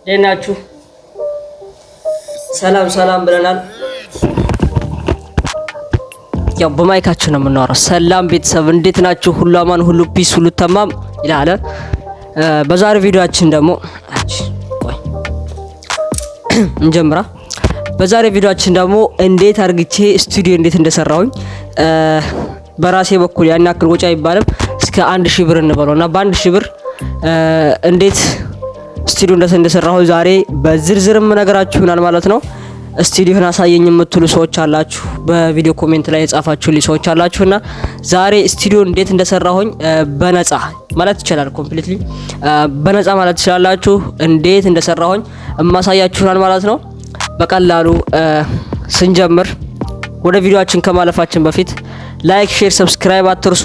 ለናችሁ ሰላም ብለናል። ያው በማይካችን ነው የምናወራው። ሰላም ቤተሰብ እንዴት ናችሁ? ሁሉ አማን፣ ሁሉ ፒስ፣ ሁሉ ተማም ይላል። በዛሬው ቪዲዮአችን ደግሞ እንጀምራ። በዛሬው ቪዲዮአችን ደግሞ እንዴት አርግቼ ስቱዲዮ እንዴት እንደሰራሁኝ በራሴ በኩል ያን ያክል ወጪ አይባልም እስከ 1000 ብር እንበለውና በ1000 ብር እንዴት ስቱዲዮ እንደሰራሁ ዛሬ በዝርዝርም ነገራችሁ ይሆናል ማለት ነው። ስቱዲዮን አሳየኝ የምትሉ ሰዎች አላችሁ፣ በቪዲዮ ኮሜንት ላይ የጻፋችሁልኝ ሰዎች አላችሁና ዛሬ ስቱዲዮ እንዴት እንደሰራሁኝ በነፃ ማለት ይችላል ኮምፕሊትሊ በነፃ ማለት ትችላላችሁ እንዴት እንደሰራሁኝ እማሳያችሁ ይሆናል ማለት ነው። በቀላሉ ስንጀምር ወደ ቪዲዮአችን ከማለፋችን በፊት ላይክ፣ ሼር፣ ሰብስክራይብ አትርሱ።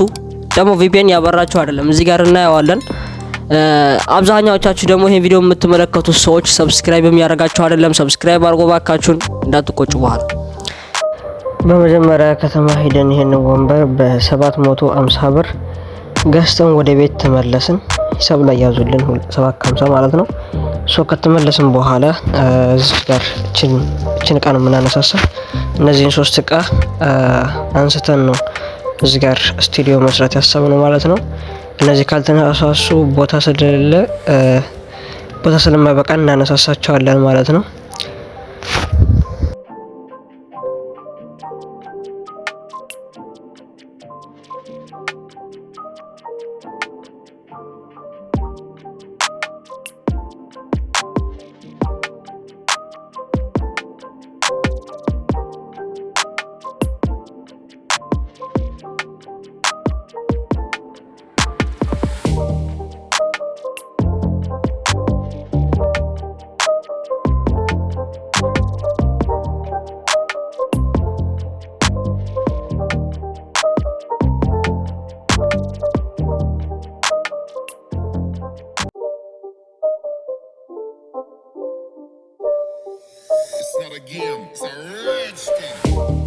ደግሞ ቪፒኤን ያበራችሁ አይደለም እዚህ ጋር እናያዋለን። አብዛኛዎቻችሁ ደግሞ ይሄን ቪዲዮ የምትመለከቱ ሰዎች ሰብስክራይብ የሚያደርጋችሁ አይደለም። ሰብስክራይብ አድርጎ ባካችሁን እንዳትቆጩ። በኋላ በመጀመሪያ ከተማ ሄደን ይሄን ወንበር በ750 ብር ገዝተን ወደ ቤት ተመለስን። ሂሳብ ላይ ያዙልን 750 ማለት ነው። ከተመለስን በኋላ እዚህ ጋር እችን እቃ ነው የምናነሳሳ። እነዚህን 3 እቃ አንስተን ነው እዚህ ጋር ስቱዲዮ መስራት ያሰብነው ማለት ነው። እነዚህ ካልተነሳሱ ቦታ ስለማይበቃ እናነሳሳቸዋለን ማለት ነው። It's not a game, it's a rich thing.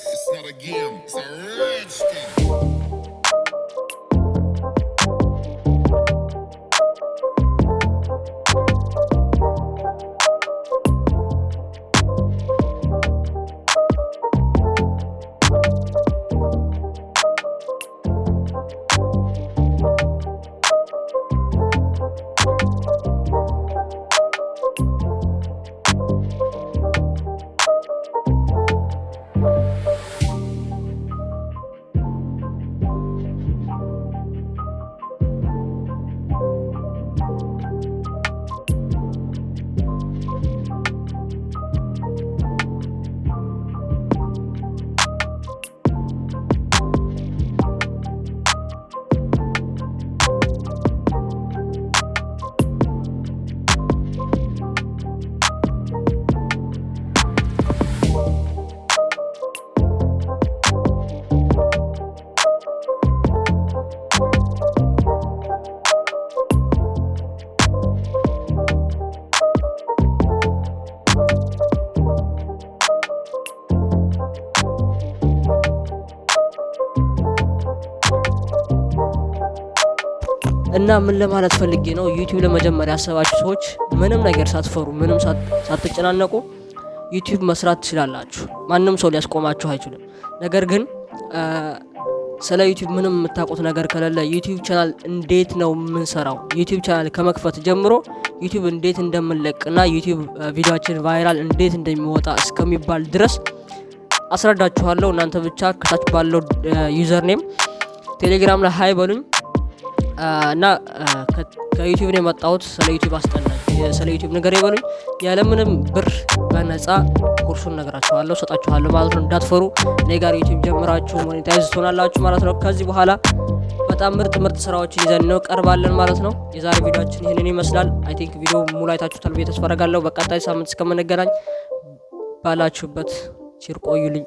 It's not a game, it's a rich thing. እና ምን ለማለት ፈልጌ ነው ዩቲዩብ ለመጀመር ያሰባችሁ ሰዎች ምንም ነገር ሳትፈሩ ምንም ሳትጨናነቁ ዩቲዩብ መስራት ትችላላችሁ። ማንም ሰው ሊያስቆማችሁ አይችልም። ነገር ግን ስለ ዩቲዩብ ምንም የምታውቁት ነገር ከሌለ ዩቲዩብ ቻናል እንዴት ነው የምንሰራው፣ ዩቲዩብ ቻናል ከመክፈት ጀምሮ ዩቲዩብ እንዴት እንደምንለቅና ዩቲዩብ ቪዲዮአችን ቫይራል እንዴት እንደሚወጣ እስከሚባል ድረስ አስረዳችኋለሁ። እናንተ ብቻ ከታች ባለው ዩዘር ኔም ቴሌግራም ላይ ሃይ በሉኝ እና ከዩቲዩብ ነው የመጣሁት ስለ ዩቲዩብ አስጠናኝ ስለ ዩቲዩብ ነገር ይበሉኝ። ያለምንም ብር በነፃ ኮርሱን ነገራችኋለሁ ሰጣችኋለሁ ማለት ነው። እንዳትፈሩ። እኔ ጋር ዩቲዩብ ጀምራችሁ ሞኔታይዝ ትሆናላችሁ ማለት ነው። ከዚህ በኋላ በጣም ምርጥ ስራዎችን ይዘን ነው ቀርባለን ማለት ነው። የዛሬ ቪዲዮአችን ይሄንን ይመስላል። አይ ቲንክ ቪዲዮ ሙሉ አይታችሁታል ብዬ ተስፋ አደርጋለሁ። በቀጣይ ሳምንት እስከምንገናኝ ባላችሁበት ቸር ቆዩልኝ።